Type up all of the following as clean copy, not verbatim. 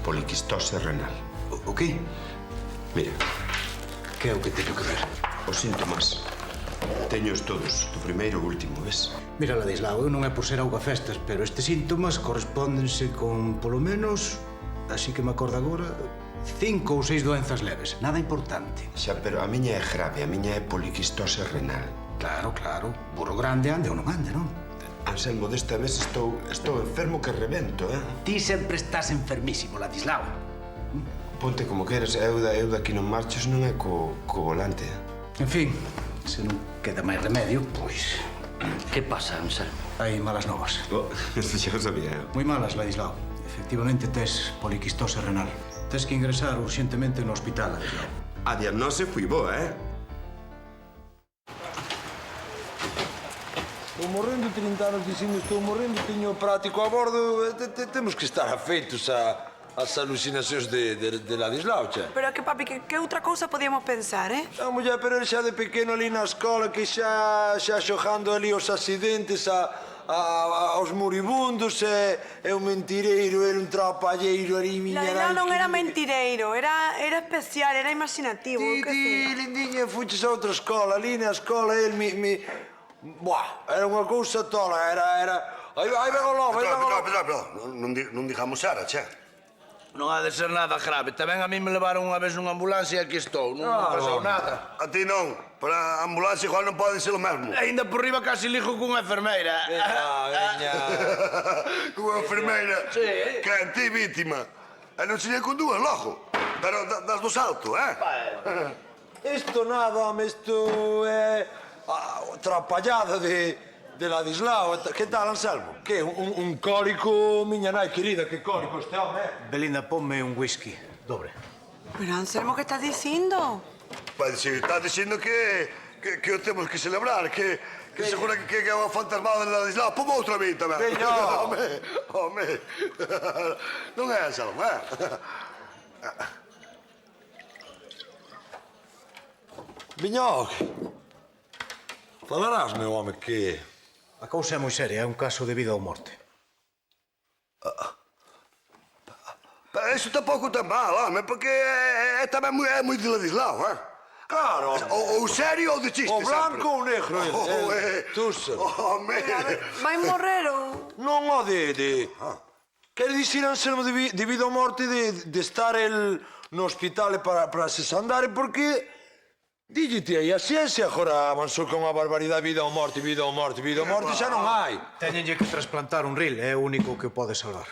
poliquistose renal. O qué? Mira, Que é o que teño que ver? os síntomas. Teños todos, do primeiro ao último, ves? Mira, Ladislao, eu non é por ser augafestas, pero estes síntomas correspóndense con, polo menos, así que me acordo agora, 5 ou 6 doenzas leves. Nada importante. Xa, pero a miña é grave, a miña é poliquistose renal. Claro, claro. Burro grande ande ou non ande, non? Anselmo, desta vez estou enfermo que rebento, Ti sempre estás enfermísimo, Ladislao. Ponte como queres, eu daqui non marches non é co volante. En fin, se non queda máis remedio, pois... Que pasa, Anselmo? Hai malas novas. Isto xa o sabía eu. Moi malas, Ladislao. Efectivamente tes poliquistose renal. Tes que ingresar urxentemente no hospital, Ladislao. A diagnose foi boa, Estou morrendo, 30 anos dicindo estou morrendo, teño práctico a bordo, temos que estar afeitos ás alucinacións de Ladislao, che. Pero que, papi, que outra cousa podíamos pensar, A muller, pero xa de pequeno ali na escola, que xa xogando ali os accidentes aos moribundos, é un mentireiro, era un trapalleiro ali, miña Ladislao non era mentireiro, era especial, era imaginativo. Ti, lindiña, fuches a outra escola, ali na escola, el Buah, era unha cousa tola, era... Aí ven o lobo, aí ven o lobo. Pero, non digamos Sara, che. Non ha de ser nada grave. Tamén a mí me levaron unha vez nunha ambulancia e aquí estou. Non pasou nada. A ti non. Para a ambulancia igual non pode ser o mesmo. Ainda por riba casi lijo cunha enfermeira. Veña. Cunha enfermeira. Sí. Que é ti vítima. E non sería con dúas, logo. Pero das do salto, Isto nada, home, isto é... Trapallada de Ladislao. Que tal, Anselmo? Que, un cólico, miña nai querida, que cólico este home, Belinda, ponme un whisky dobre. Pero, Anselmo, que estás dicindo? Pois se está dicindo que o temos que celebrar, que seguro que é o fantasmado de Ladislao. Poma outra vez tamén. Veña. Home. Non é, Anselmo, Viñoc, falarás, meu home, que... A cousa é moi seria, é un caso de vida ou morte. Iso tampouco tan mal, home, porque é tamén moi de Ladislao, Claro, Ou serio ou de chiste, o blanco ou o negro, tú sabes. Home. Vai morrer ou... Non o de... Quer dicir, Anselmo, de vida ou morte de estar el no hospital para se sandare, porque... Díllete aí, a ciencia agora avanzou con unha barbaridade, vida ou morte, xa non hai. Téñenlle que trasplantar un ril, é o único que o pode salvar.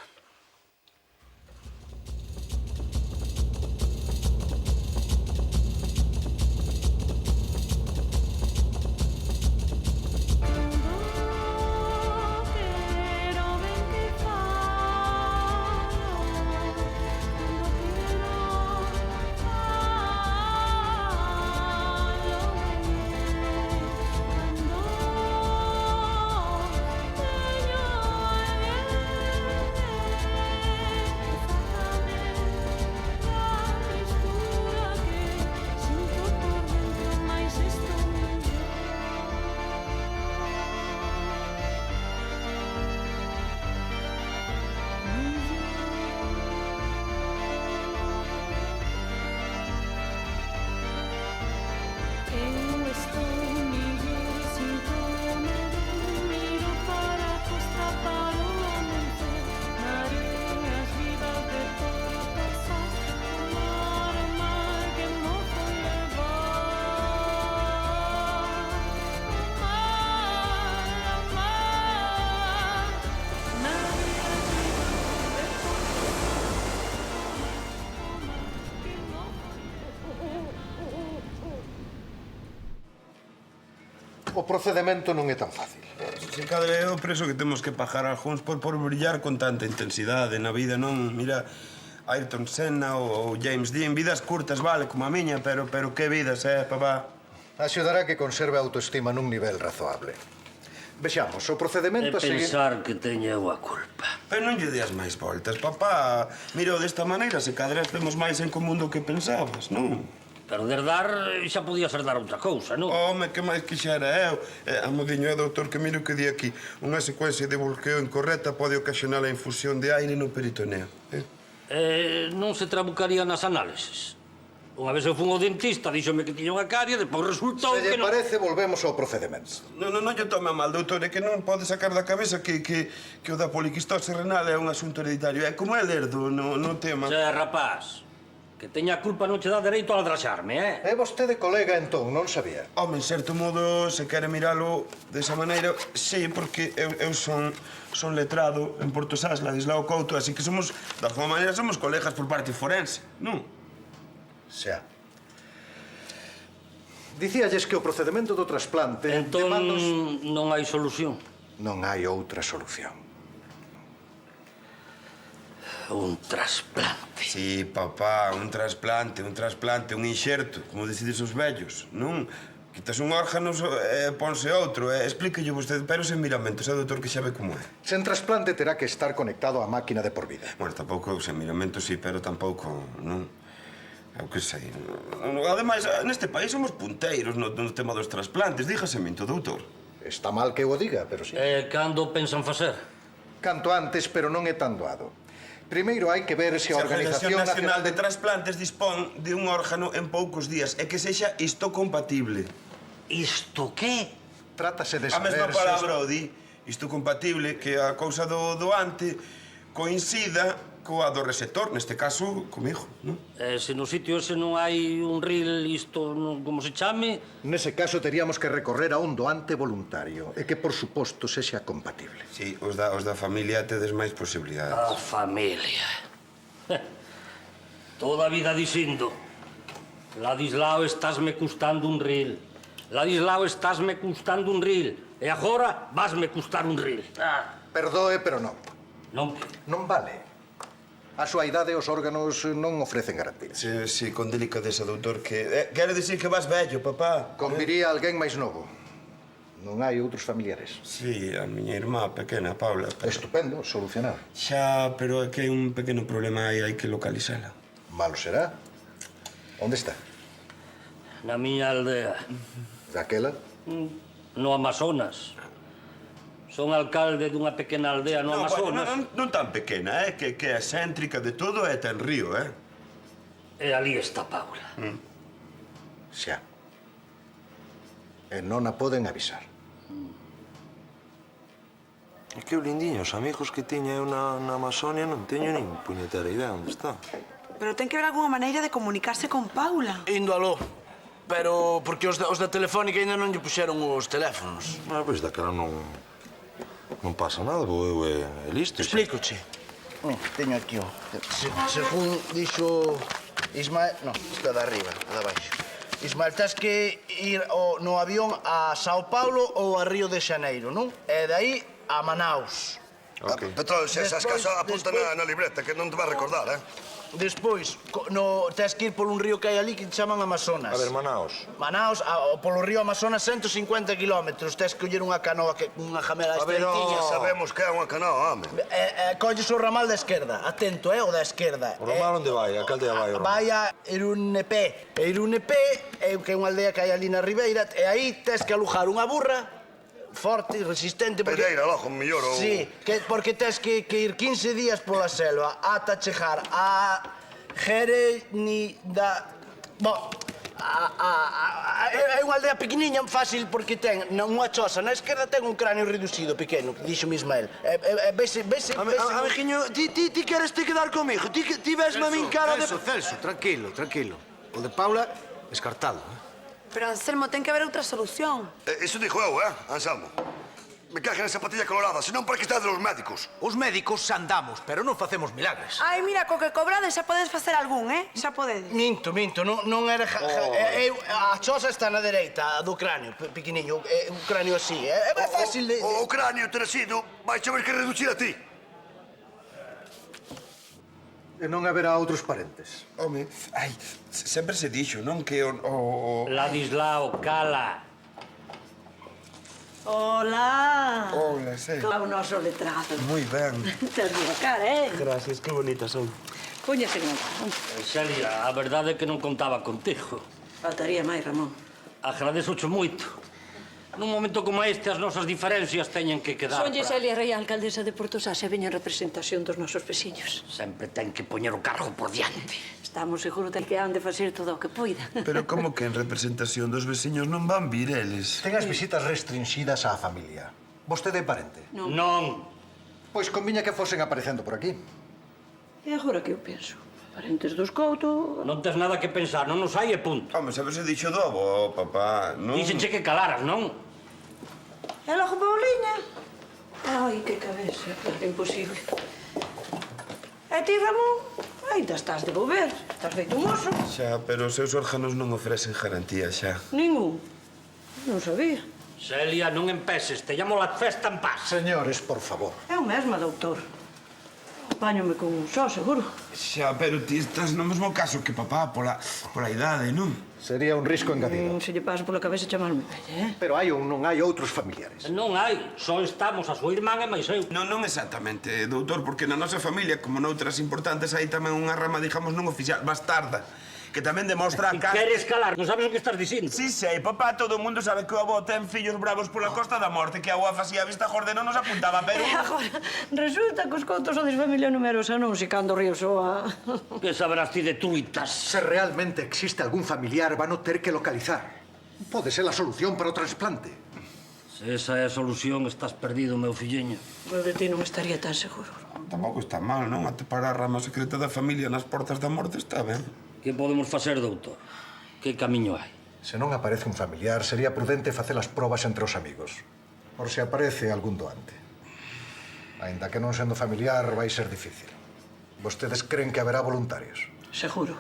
O procedemento non é tan fácil. Se cadre, eu penso que temos que pagar algúns por brillar con tanta intensidade na vida, non? Mira, Ayrton Senna ou James Dean, vidas curtas, vale, como a miña, pero que vidas, papá? Axudará que conserve a autoestima nun nivel razoable. Vexamos, o procedemento a seguir... pensar que teña eu a culpa. Pero non lle deas máis voltas, papá. Mira, desta maneira, se cadre temos máis en común do que pensabas, non? Perder dar xa podía ser dar outra cousa, non? Home, que máis quixera eu. Amudiño, doutor, que miro que di aquí. Unha secuencia de bloqueo incorrecta pode ocasionar a infusión de aire no peritoneo. Non se trabucaría nas análisis. Unha vez eu fui ao dentista, díxome que tiña unha carie, depois resultou Se que lle non... parece, volvemos ao procedimento. Non lle tome a mal, doutor, é que non pode sacar da cabeza que o da poliquistose renal é un asunto hereditario. É como é lerdo no tema. Che, rapaz, que teña culpa non che dá dereito a ladraxarme, É vostede colega, entón, non sabía. Home, en certo modo, se quere miralo desa maneira, sí, porque eu son letrado en Porto Sás, Ladislao Couto, así que somos, de alguma maneira, somos colegas por parte forense, non? Xa. Dicíalles que o procedimento do trasplante... Entón, demandos... non hai solución. Non hai outra solución. Un trasplante. Sí, papá, un trasplante, un inxerto, como decides os vellos, non? Quitas un órgano e ponse outro, explíquelle vostede, pero sen miramentos, é o doutor que xa ve como é. Sen trasplante terá que estar conectado á máquina de por vida. Bueno, tampouco sen miramentos, sí, pero tampouco, non? Eu que sei. Ademais, neste país somos punteiros no tema dos trasplantes, dígase minto, doutor. Está mal que eu o diga, pero sí. Cando pensan facer? Canto antes, pero non é tan doado. Primeiro hai que ver se a Organización Nacional de... Trasplantes dispón de un órgano en poucos días e que sexa histocompatible. Isto que? Trátase de A saber mesma se... palabra o di, histocompatible, que a cousa do doante coincida coa do receptor, neste caso, comigo, non? Se no sitio ese non hai un ril, isto, como se chame... Nese caso, teríamos que recorrer a un doante voluntario e que, por suposto, sexa compatible. Sí, os da familia tedes máis posibilidades. A familia. Toda a vida dicindo, Ladislao, estásme custando un ril. Ladislao, estásme custando un ril. E agora vasme custar un ril. Perdoe, pero non. Non? Non vale. A súa idade os órganos non ofrecen garantías. Sí, con delicadeza, doutor, que... Quero dicir que vas vello, papá. Conviría alguén máis novo. Non hai outros familiares. Sí, a miña irmá pequena, Paula. Estupendo, solucionado. Xa, pero é que hai un pequeno problema aí, hai que localizala. Malo será. Onde está? Na miña aldea. Daquela? No Amazonas. Son alcalde dunha pequena aldea no Amazonas. Non tan pequena, que é céntrica de todo e ten río, E ali está Paula. Xa. E non a poden avisar. E que lindiño, os amigos que tiña eu na Amazonia non teño nin puñetera idea onde está. Pero ten que haber algunha maneira de comunicarse con Paula. Indo aló. Pero porque os da Telefónica ainda non lle puxeron os teléfonos. Pois daquela non pasa nada, vou eu e listo. Explícoche. Teño aquí, según dixo Ismael... Non, isto é de arriba, de abaixo. Ismael, tens que ir no avión a Sao Paulo ou a Río de Xaneiro, non? E de aí a Manaus. Petróleo, se as casas apunta na libreta, que non te vas recordar, Despois, tens que ir por un río que hai ali que te chaman Amazonas. A ver, Manaus. Manaus, polo río Amazonas, 150 kilómetros. Tens que coller unha canoa, unha jamela estreitiña. Sabemos que é unha canoa, home. Colles o ramal da esquerda. Atento, o da esquerda. O ramal onde vai? A que aldea vai o ramal? Vai a Irunepé. Irunepé, que é unha aldea que hai ali na ribeira, e aí tens que alugar unha burra forte, resistente... Pereira, logo, mellor ou... Sí, porque tens que ir 15 días pola selva ata chegar a Jerenida... Bom, é unha aldea pequeniña, fácil, porque ten unha choza na esquerda, ten un cráneo reducido, pequeno, dixo-me Ismael. Vese... Amiguinho, ti queres te quedar comigo? Ti vesme a min cara de... Celso, tranquilo. O de Paula, descartado. Pero, Anselmo, ten que haber outra solución. Iso dixo eu, Anselmo. Me caje na zapatilla colorada, senón para que estades os médicos. Os médicos andamos, pero non facemos milagres. Ai, mira, co que cobrades xa podes facer algún, Xa podedes. Minto, non era... A choza está na dereita, a do cráneo, pequeniño, un cráneo así. É fácil de... O cráneo terasido vai ver que reducir a ti. E non haberá outros parentes. Home, sempre se dixo, non? Que o... Ladislao, cala. Hola. Hola, sí. O noso letrado. Moi ben. Tes boa cara, Gracias, que bonitas son. Póñase con Celia, a verdade é que non contaba contigo. Faltaría máis, Ramón. Agradezco-che moito. Nun momento como este, as nosas diferencias teñen que quedar... Sonlle Celia Rei, alcaldesa de Portosás, e veña en representación dos nosos veciños. Sempre ten que poñer o cargo por diante. Estamos seguros de que han de facer todo o que poida. Pero como que en representación dos veciños non van vir eles? Ten as visitas restringidas á familia. Vostede é parente? Non. Pois conviña que fosen aparecendo por aquí. E agora que eu penso? Parentes dos Couto... Non tes nada que pensar, non nos hai e punto. Home, sabes, he dixo do avó, papá, non... Díxenche que calaras, non? E logo Pauliña? Ai, que cabeza, é imposible. E ti, Ramón? Ainda estás de volver, estás feito un oso. Xa, pero os seus órganos non ofrecen garantía, xa. Ningún. Non sabía. Celia, non empeces, te llamo la festa en paz. Señores, por favor. É o mesmo, doutor. Apáñome con un só, seguro. Xa, pero ti estás no mesmo caso que papá, pola idade, non? Sería un risco engadido. Se lle pasa pola cabeza chamarme bella, Pero hai non hai outros familiares. Non hai, só estamos a súa irmán e máis eu. Non exactamente, doutor, porque na nosa familia, como noutras importantes, hai tamén unha rama, digamos, non oficial, bastarda, que tamén demostra a casa... Queres calar? Non sabes o que estás dicindo? Sí, sei, papá, todo o mundo sabe que o avó ten fillos bravos pola Costa da Morte, que a avó facía vista jorde non nos apuntaba, pero... E agora, resulta que os Coutos sodes familia numerosa, non se cando río soa. Que sabrás ti de tuitas? Se realmente existe algún familiar, van a ter que localizar. Pode ser a solución para o trasplante. Se esa é a solución, estás perdido, meu filliño. Eu de ti non estaría tan seguro. Tampouco está mal, non? Atopar a rama secreta da familia nas portas da morte está ben. Que podemos facer, doutor? Que camiño hai? Se non aparece un familiar, sería prudente facer as probas entre os amigos. Por se aparece algún doante. Ainda que non sendo familiar, vai ser difícil. Vostedes creen que haberá voluntarios? Seguro.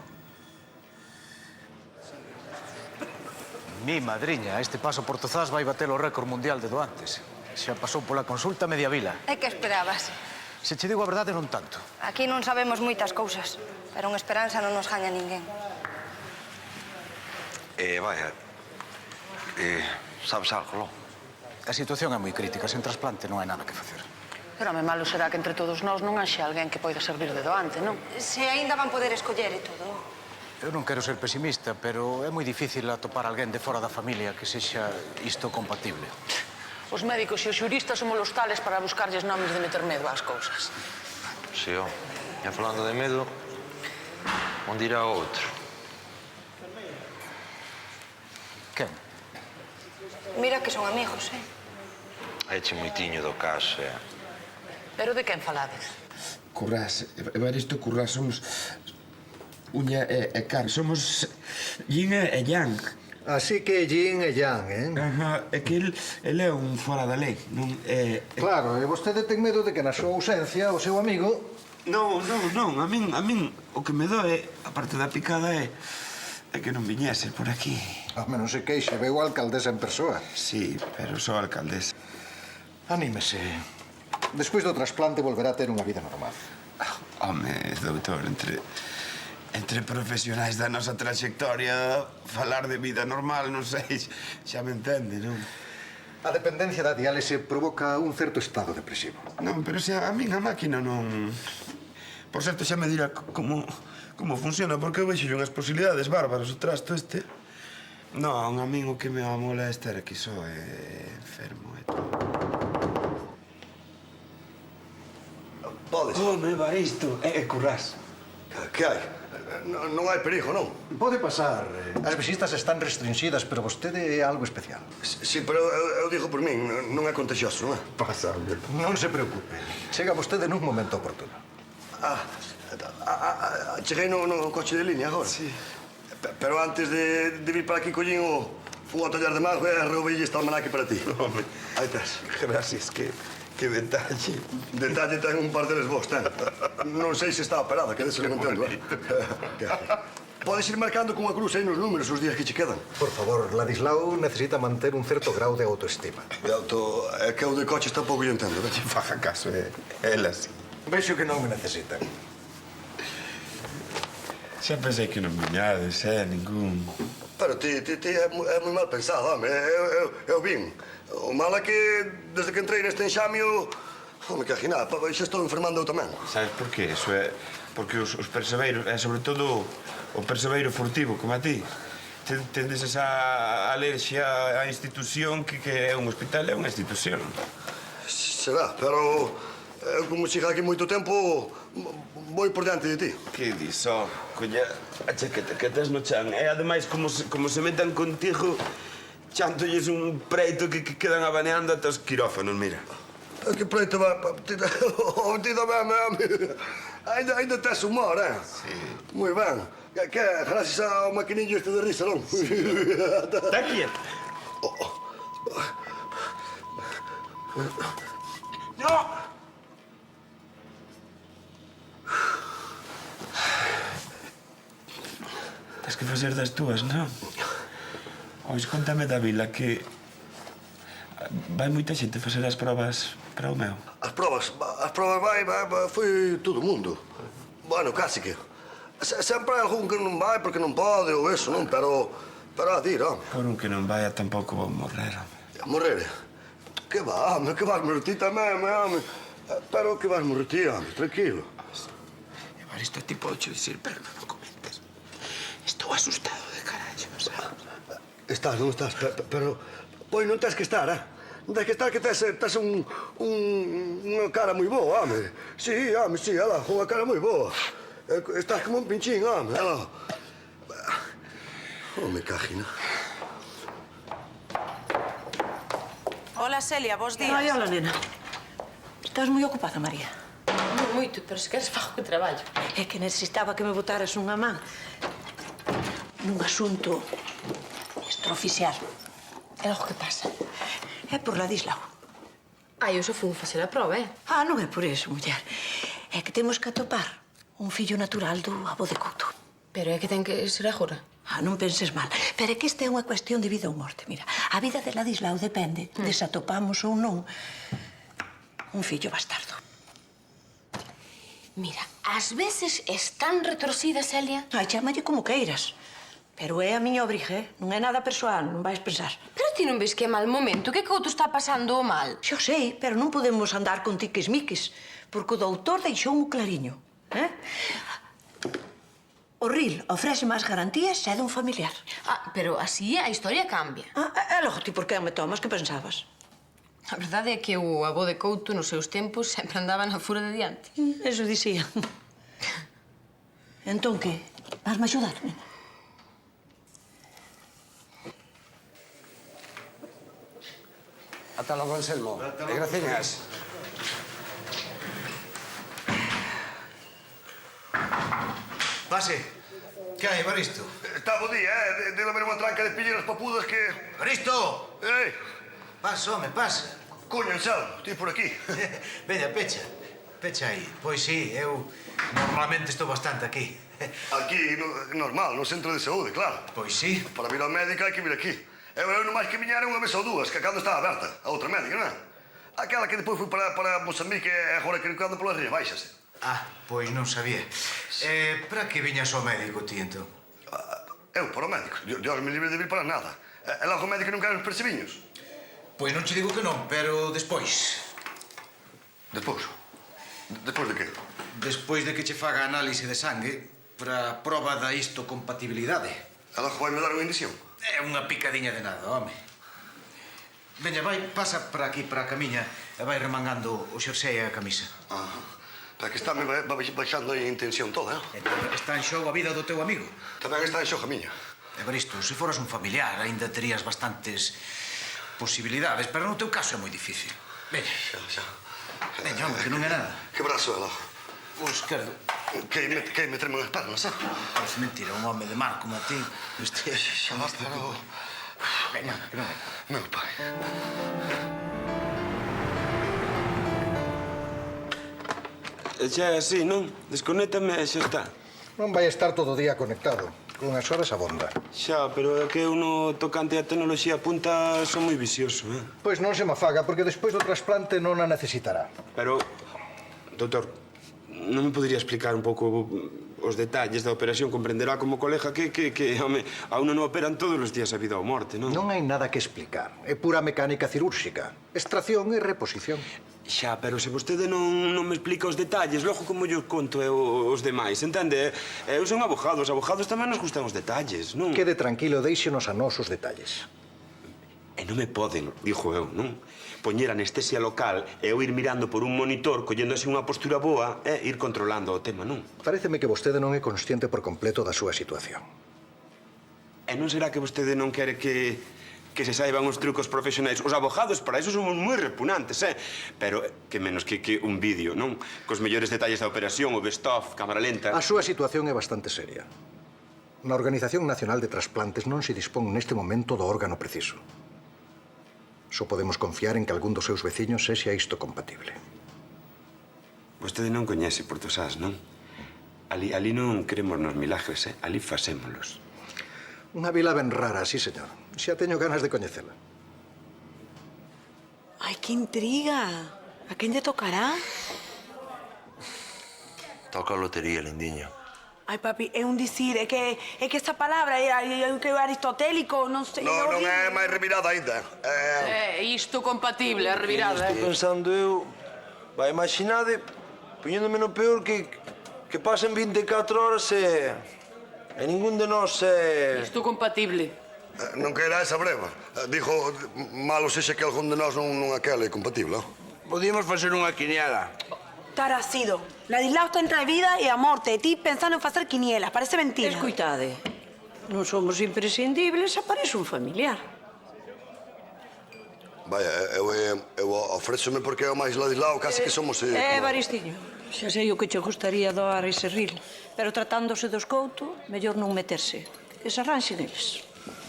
Mi madriña, este paso Portozás vai bater o récord mundial de doantes. Xa pasou pola consulta media vila. E que esperabas? Se che digo a verdade, non tanto. Aquí non sabemos moitas cousas, pero en esperanza non nos gaña ninguén. Vaya, sabes algo, non? A situación é moi crítica, sen trasplante non hai nada que facer. Pero me malo será que entre todos nós non haxe alguén que poida servir de doante, non? Se aínda van poder escoller e todo. Eu non quero ser pesimista, pero é moi difícil atopar alguén de fora da familia que sexa isto compatible. Os médicos e os xuristas somos os tales para buscarlles nomes de meter medo ás cousas. Si, ó. E falando de medo, un dirá outro. Quen? Mira que son amigos, Eche moitiño do caso, Pero de quen falades? Currás, Evaristo Currás, somos... Uña e Car, somos Yin e Yang. Así que yin e yang, Ajá, é que el é un fora da lei, non é... Claro, e vostede ten medo de que na súa ausencia o seu amigo... Non, a min o que me doe, aparte da picada, é que non viñese por aquí. Home, non se queixe, veu a alcaldesa en persoa. Sí, pero só a alcaldesa. Anímese. Despois do trasplante volverá a ter unha vida normal. Home, doutor, entre profesionais da nosa trayectoria, falar de vida normal, non sei, xa me entende, non? A dependencia da diálise provoca un certo estado depresivo. Non, pero xa a min a máquina non... Por certo, xa me dirá como funciona, porque eu vexo unhas posibilidades bárbaras o trasto este. Non, a min o que me molesta era que só é enfermo e todo. Podes? Home, Evaristo, é Currás. Que hai? Non hai perigo, non? Pode pasar. As visitas están restringidas, pero vostede é algo especial. Sí, pero eu digo por min, non é contagioso, non é? Pasa, hombre. Non se preocupe. Chega vostede nun momento oportuno. Cheguei no coche de línea agora. Sí. Pero antes de vir para aquí, collín fun ao taller de Manjo e roubei esta almanaque para ti. Home, Aí estás. gracias, que detalle. Detalle ten un par deles vos, ten. Non sei se está operada, que dese non entendo. Podes ir marcando con unha cruz aí nos números os días que che quedan. Por favor, Ladislao necesita manter un certo grau de autoestima. É que o de coches tampouco lle entendo, Que faja caso, é ela, sí. Vexo que non me necesitan. Xa pensei que non viñades, ningún... Pero ti é moi mal pensado, home. Eu vin. O mal é que, desde que entrei neste enxamio... Home, que aginada, xa estou enfermando eu tamén. Sabes por qué? Eso é porque os perseveiros, e sobre todo o perseveiro furtivo, como a ti, Tendes esa alerxia á institución que é un hospital, é unha institución. Será, pero como chega aquí moito tempo, vou por diante de ti. Que dis, colla a chaqueta que tes no chan. E ademais, como se metan contigo, chántolles un preito que quedan abaneando ata os quirófanos, mira. Que preito va... Ti dame, ainda tes humor, Sí. Moi ben. Que gracias ao maquinillo este de risa, non? Está quieto. No! Tens que facer das túas, non? Ois, contame da vila que... vai moita xente facer as probas para o meu. As probas foi todo o mundo. Bueno, casi que. Sempre hai algún que non vai porque non pode ou eso, non? Pero a dir, home. Por un que non vaya tampouco vou morrer, home. Morrer? Que va, home, que vas morrer ti tamén, home. Pero que vas morrer ti, home, tranquilo. Evaristo, ti podo dicir, pero non o comentes. Estou asustado de carallo, sabes? Estás, non estás, pero... Pois non tens que estar, Non tens que estar que tes unha cara moi boa, home. Sí, home, sí, ela, unha cara moi boa. Estás como un pinchín, home, ela. Home, cajina. Hola, Celia, bons días. Ai, hola, nena. Estás moi ocupada, María. Non moito, pero se queres fago que traballo. É que necesitaba que me botaras unha man nun asunto extraoficial. E logo que pasa? É por Ladislao. Ai, eu só fui facer a proba, Ah, non é por eso, muller. É que temos que atopar un fillo natural do avó de Couto. Pero é que ten que ser agora. Non penses mal. Pero é que esta é unha cuestión de vida ou morte. Mira, a vida de Ladislao depende de se atopamos ou non un fillo bastardo. Mira, ás veces es tan retorcida, Celia. Ai, chámalle como queiras. Pero é a miña obriga, non é nada persoal, non vais pensar. Pero ti non ves que é mal momento, que Couto está pasando o mal? Xo sei, pero non podemos andar con tiquismiquis, porque o doutor deixou un clariño. O RIL ofrece máis garantías se é dun familiar. Pero así a historia cambia. E logo ti por que me tomas? Que pensabas? A verdade é que o avó de Couto nos seus tempos sempre andaba na fura de diante. Eso dicía. Entón que? Vas-me axudar, nena? Ata logo, Anselmo. E graciñas. Pase. Que hai, Evaristo? Está bo día, Debe haber unha tranca de pilleras papudas que... Evaristo! Ei! Pasa, home, pasa. Coño, Anselmo, ti por aquí. Veña, pecha. Pecha aí. Pois sí, eu normalmente estou bastante aquí. Aquí, normal, no centro de saúde, claro. Pois sí. Para vir ao médico hai que vir aquí. Eu non máis que viñera unha vez ou dúas, que cando estaba aberta, a outra médica, non é? Aquela que depois foi para Moçambique e agora que cando polas rías baixas. Pois non sabía. Para que viñas ao médico ti, entón? Eu, para o médico? Dios me libre de vir para nada. E logo o médico non quere os percebiños? Pois non che digo que non, pero despois. Despois? Despois de que? Despois de que che faga análise de sangue para a proba da histocompatibilidade. E logo vai me dar unha indición? É unha picadiña de nada, home. Veña, vai, pasa para aquí, para a camiña, e vai remangando o xersei e a camisa. Para que está me baixando a intención toda, Está en xogo a vida do teu amigo. Tamén está en xogo a miña. Evaristo, se foras un familiar, aínda terías bastantes posibilidades, pero no teu caso é moi difícil. Veña. Xa. Veña, home, que non é nada. Que brazo é, logo? O esquerdo. Que meterme nas pernas, Parece mentira, un home de mar como a ti. Xa basta, logo. Veña, que non é. Meu pai. Xa é así, non? Desconéctame e xa está. Non vai estar todo o día conectado. Con as horas abonda. Xa, pero é que eu no tocante a tecnoloxía punta son moi vicioso, Pois non se me afaga, porque despois do trasplante non a necesitará. Pero, doutor, non me podería explicar un pouco os detalles da operación comprenderá como colega que home, a uno non operan todos os días a vida ou morte, non? Non hai nada que explicar. É pura mecánica cirúrxica. Extracción e reposición. Xa, pero se vostede non me explica os detalles, logo como yo conto eu os demais, entende? Eu son abogado, os abogados tamén nos gustan os detalles, non? Quede tranquilo, deixenos a nós os detalles. E non me poden, dixo eu, non? Poñer anestesia local e eu ir mirando por un monitor, collendo así unha postura boa e ir controlando o tema, non? Paréceme que vostede non é consciente por completo da súa situación. E non será que vostede non quere que se saiban os trucos profesionais? Os abogados para iso somos moi repugnantes, Pero que menos que un vídeo, non? Cos mellores detalles da operación, o best-of, cámara lenta... A súa situación é bastante seria. Na Organización Nacional de Trasplantes non se dispón neste momento do órgano preciso. Só podemos confiar en que algún dos seus veciños sexa isto compatible. Vostede non coñece Portosás, non? Ali non queremos nos milagres, Ali facémolos. Unha vila ben rara, sí, señor. Xa teño ganas de coñecela. Ai, que intriga. A quen lle tocará? Toca a lotería, lindiño. Ai, papi, é un dicir, é que esta palabra é aristotélico, non sei... Non é máis revirada ainda. Isto compatible, a revirada. Estou pensando eu... Vai, imaginade, poñéndome no peor que pasen 24 horas e ningún de nós é... Isto compatible. Non queira esa breva. Dixo, malo sexa que algún de nós non aquele compatible. Podíamos facer unha quiniela. Tarasido. Ladislao está entre a vida e a morte. E ti pensando en facer quinielas. Parece mentira. Escoitade, non somos imprescindibles, aparece un familiar. Vaya, eu ofrézome porque é o máis Ladislao, case que somos... Evaristiño, xa sei o que che gustaría doar ese ril, pero tratándose dos Couto, mellor non meterse. Que se arranxen eles.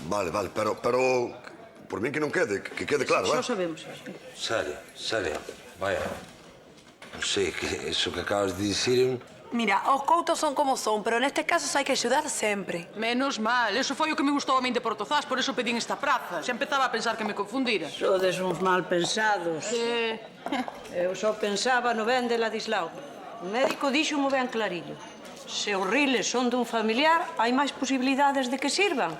Vale, pero... Por min que non quede, que quede claro, Xa sabemos. Serio. Vaya. Non sei, que eso que acabas de dicir... Mira, os Coutos son como son, pero neste caso hai que axudar sempre. Menos mal, eso foi o que me gustou a min de Portozás, por eso pedín esta praza. Xa empezaba a pensar que me confundira. Sodes uns mal pensados. Eu só pensaba no ben de Ladislao. O médico díxome ben clarillo. Se os riles son dun familiar, hai máis posibilidades de que sirvan.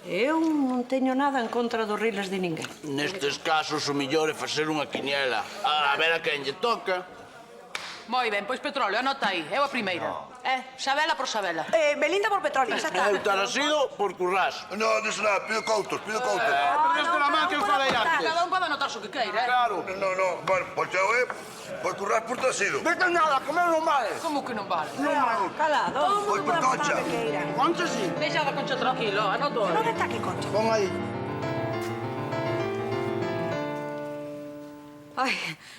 Eu non teño nada en contra dos riles de ninguén. Nestes casos, o mellor é facer unha quiniela. A ver a quen lle toca. Moi ben, pois petróleo, anota aí. Eu a primeira. Sabela por Sabela. Belinda por petróleo, xa está. Eu Tarasido por Currás. Non, diso nada, pido Coutos. Perdeste la man que eu falei antes. Cada un pode anotar o que queira, Claro. Non, bueno, pois eu por Currás por Tarasido. Vete nada, que meu non vale. Como que non vale? Calado. Pois por Concha. Concha sí. Deixa da Concha tranquilo, anoto. Non está aquí, Concha. Pon aí. Ai,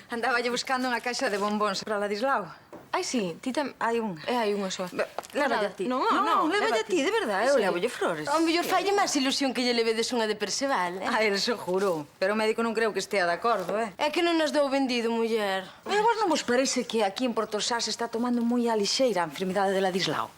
andaba lle buscando unha caixa de bombóns para Ladislao. Ai, sí, ti hai unha. Hai unha só. Lévalle a ti. Non, lévalle a ti, de verdade, eu lévolle flores. Ao mellor falle máis ilusión que lle levedes unha de Perceval, Ai, eso juro. Pero o médico non creo que estea de acordo, É que non nos dou vendido, muller. Pero vos non vos parece que aquí en Portosás se está tomando moi a lixeira a enfermidade de Ladislao?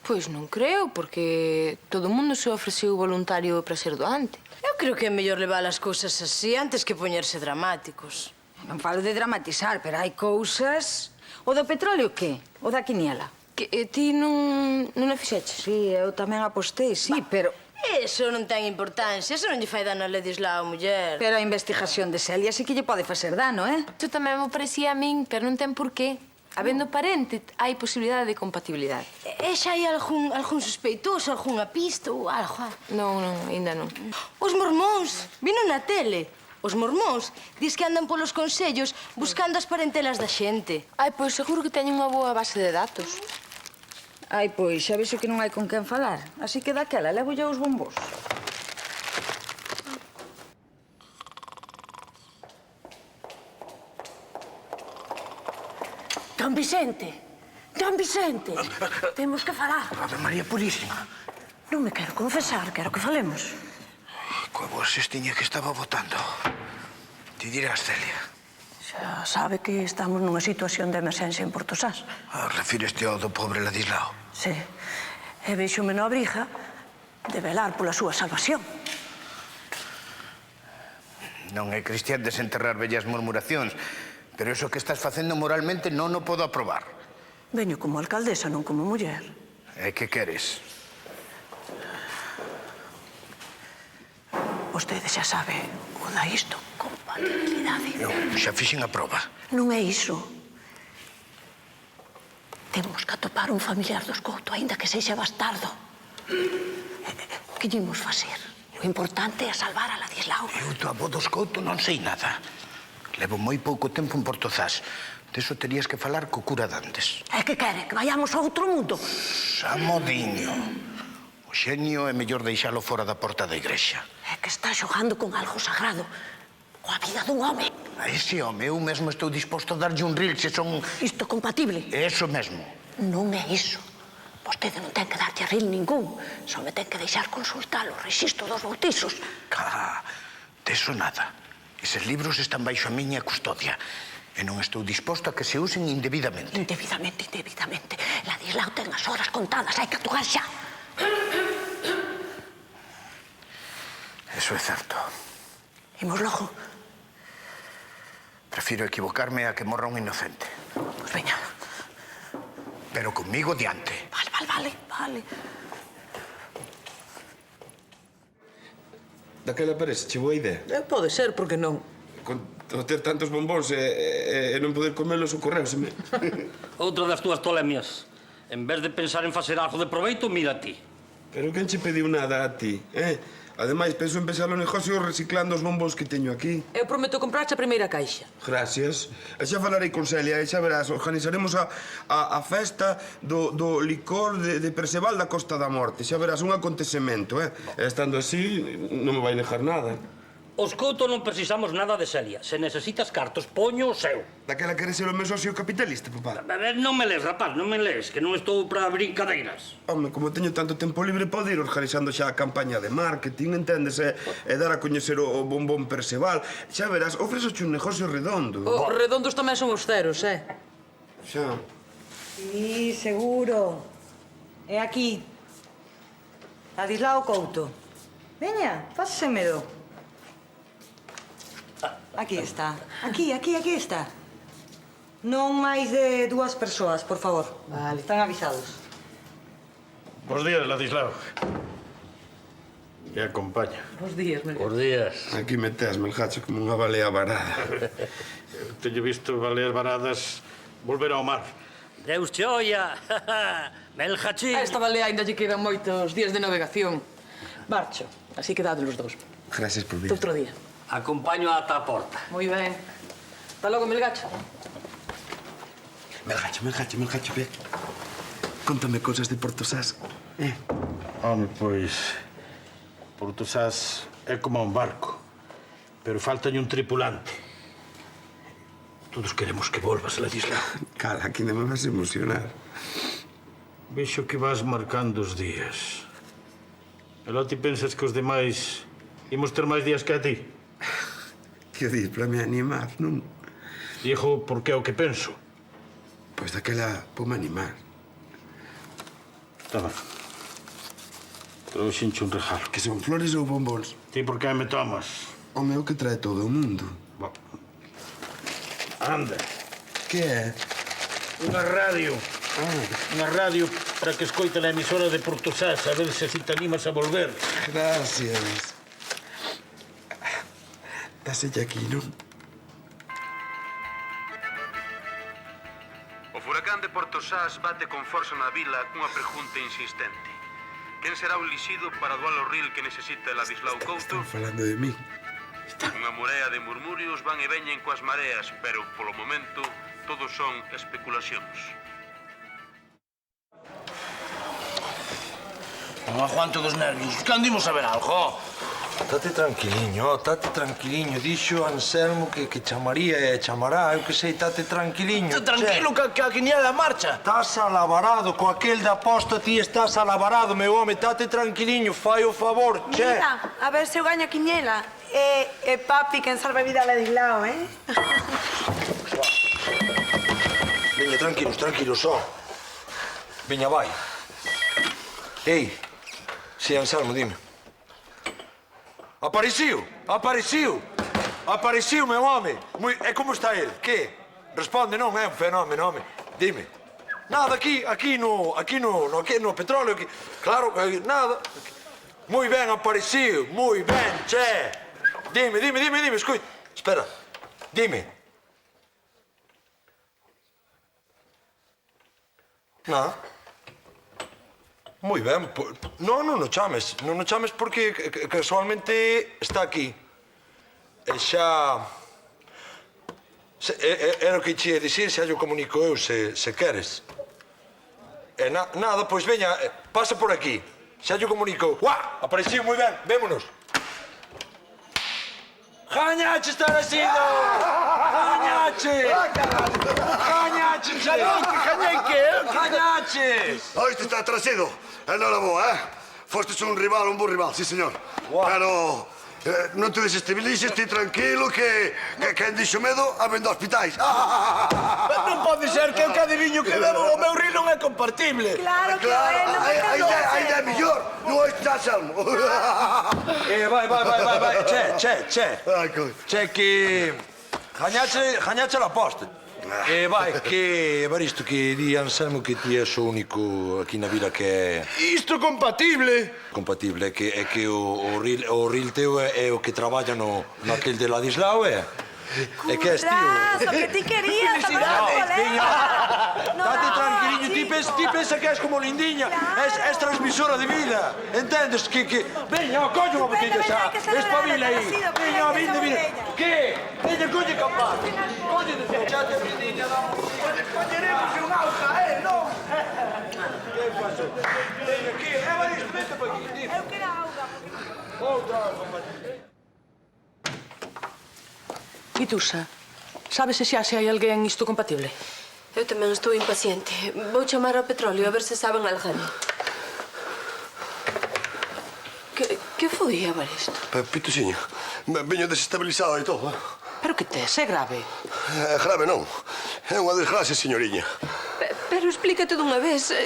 Pois non creo, porque todo o mundo se ofreceu voluntario para ser doante. Eu creo que é mellor levar as cousas así antes que poñerse dramáticos. Non falo de dramatizar, pero hai cousas... O do petróleo, que? O da quiniela? Que ti non a fixeches? Sí, eu tamén apostei, sí, pero... Eso non ten importancia, eso non lle fai dano a Ladislao, muller. Pero a investigación de Celia sí que lle pode facer dano, Tú tamén me parecía a min, pero non ten por qué. Habendo parente, hai posibilidade de compatibilidade. E xa hai algún sospeitoso, algunha pista ou algo? Non, ainda non. Os mormóns, vino na tele. Os mormóns dis que andan polos consellos buscando as parentelas da xente. Ai, pois seguro que teñen unha boa base de datos. Ai, pois, xa vexo que non hai con quen falar. Así que daquela, levo os bombos. Don Vicente! Don Vicente! Temos que falar. Ave María Purísima. Non me quero confesar, quero que falemos. Coa boa cestiña que estaba botando. Ti dirás, Celia. Xa sabe que estamos nunha situación de emerxencia en Portosás. Refíreste ao do pobre Ladislao. Sí. E véxome na obriga de velar pola súa salvación. Non é cristián desenterrar vellas murmuracións, pero iso que estás facendo moralmente non o podo aprobar. Veño como alcaldesa, non como muller. E que queres? Vostede xa sabe o da isto, compatibilidade. Non, xa fixen a proba. Non é iso. Temos que atopar un familiar dos Couto, aínda que sexa bastardo. Que lle imos facer? O importante é salvar a Ladislao. Eu do avó dos Couto non sei nada. Levo moi pouco tempo en Portozás. Deso terías que falar co cura Dantes. É que quere? Que vayamos a outro mundo? Samodiño. O xenio é mellor deixalo fora da porta da igrexa. É que está xogando con algo sagrado. Coa vida dun home. A ese home eu mesmo estou disposto a darlle un ril se son... Isto compatible? Eso mesmo. Non é iso. Vostede non ten que darlle ril ningún. Só me ten que deixar consultar o rexistro dos bautizos. Deso nada. Eses libros están baixo a miña custodia. E non estou disposto a que se usen indebidamente. Indebidamente. Ladislao ten as horas contadas. Hai que actuar xa. Eso é certo. Imos logo. Prefiro equivocarme a que morra un inocente. Pois veña. Pero conmigo diante. Vale. Daquela parece, che boa idea. Pode ser, porque non? Con ter tantos bombóns e non poder comelos ocorreuseme. Outra das túas tolemias. En vez de pensar en facer algo de proveito, mira a ti. Pero quen che pediu nada a ti, Ademais, penso en empezar o negocio reciclando os bombóns que teño aquí. Eu prometo comprarche a primeira caixa. Gracias. E xa falarei con Celia e xa verás, organizaremos a festa do licor de Perceval da Costa da Morte. Xa verás, un acontecemento, E estando así, non me vai negar nada. Os Couto non precisamos nada de Celia. Se necesitas cartos, poño o seu. Daquela queres ser o meu socio capitalista, papá? Non me lees, rapaz, non me lees, que non estou para brincadeiras. Home, como teño tanto tempo libre, podo ir organizando xa a campaña de marketing, entendes? E dar a coñecer o bombón Perceval. Xa verás, ofrezoche un negocio redondo. Os redondos tamén son os ceros, Xa. Sí, seguro. É aquí. Ladislao Couto. Veña, pásemelo. Aquí está. Aquí está. Non máis de 2 persoas, por favor. Vale, están avisados. Bos días, Ladislao. E acompaña. Bos días, Melgacho. Bos días. Aquí me tes, Melgacho, como unha balea varada. Teño visto baleas varadas volver ao mar. Deus che olla. Melgachín. A esta balea ainda lle quedan moitos días de navegación. Marcho, así que dádelo os dous. Gracias por vir. Outro día. Acompaño ata a porta. Moi ben. Hasta logo, Melgacho. Melgacho, ve. Contame cosas de Portosás. Home, pois... Portosás é como un barco, pero faltalle un tripulante. Todos queremos que volvas, Ladislao. Cala, que non me vas a emocionar. Vexo que vas marcando os días. E logo ti pensas que os demais imos ter máis días que a ti? Que dis, para me animar, non? Digo porque é o que penso. Pois daquela pome animar. Está ben. Trouxenche un regalo. Que son flores ou bombóns? Ti por que me tomas? O meu que trae todo o mundo. Anda. Que é? Unha radio. Unha radio para que escoite a emisora de Portosás, a ver se así te animas a volver. Gracias. Dáselle aquí, non? O furacán de Portosás bate con forza na vila cunha pregunta insistente. Quen será o elixido para doar o ril que necesita Ladislao Couto? Están falando de mí. Unha morea de murmurios van e veñen coas mareas, pero, polo momento, todos son especulacións. Non aguanto dos nervios. Cando imos a ver algo? Tate tranquiliño. Dixo Anselmo que chamaría e chamará. Eu que sei, tate tranquiliño. Tranquilo, que a quiniela marcha. Estás alabarado. Co aquel da aposta ti estás alabarado, meu home. Tate tranquiliño, fai o favor, che. Mira, a ver se eu gaño a quiniela. E papi, quen salva a vida a Ladislao, Veña, tranquilos, só. Veña, vai. Ei, si, Anselmo, dime. Apareciu, meu home. E como está ele? Que? Responde, non é un fenómeno, home. Dime. Nada, aquí no petróleo, aquí. Claro, nada. Muy ben aparecido, muy ben, che. Dime, escuta. Espera, dime. Nada. Muy ben. Non nos chames porque casualmente está aquí. E xa... Era o que che ia dicir, xa yo comunico eu, se queres. E nada, pois veña, pasa por aquí. Xa yo comunico. Guau, apareciu moi ben, vémonos. Jañache, Estarecido! Jañache! Jañache! Jañei que? Jañaches! Oíste, Estarecido. Enhoraboa, Fostes un bo rival, sí, señor. Pero... non te desestabilizes, ti tranquilo, que quen dixo medo habendo hospitais. Non pode ser que o que adiviño que bebo o meu río non é compartible. Claro que é, non é Ainda é mellor, non é xa salmo. Vai, che, que... Jañache la posta. Vai, que... Evaristo, que di Anselmo que ti és o único aquí na vila que é... Isto compatible. Compatible, é que o ril teu é o que traballa naquel de Ladislao, é? É que és tío... Currazo, que ti querías, Date tranquiliño, ti pensa que és como Lindiña, és transmisora de vida, entendes? Que... Veña, coño unha botella xa, espabila aí. Veña, vinde. Que? Veña, coño capaz. Coño de fechate, Lindiña, coñeremos un auja, non? Que pasou? Veña, que? Evaristo, vete pa aquí, dime. Eu quero auga. Outra auga, Matilde. Pitusa, sabes se xa hai alguén isto compatible? Eu tamén estou impaciente. Vou chamar ao petróleo a ver se saben alguén. Que foi, Evaristo? Pitusiño, veño desestabilizado e todo. Pero que tes? É grave? É grave non. É unha desgracia, señoriña. Pero explícate dunha vez.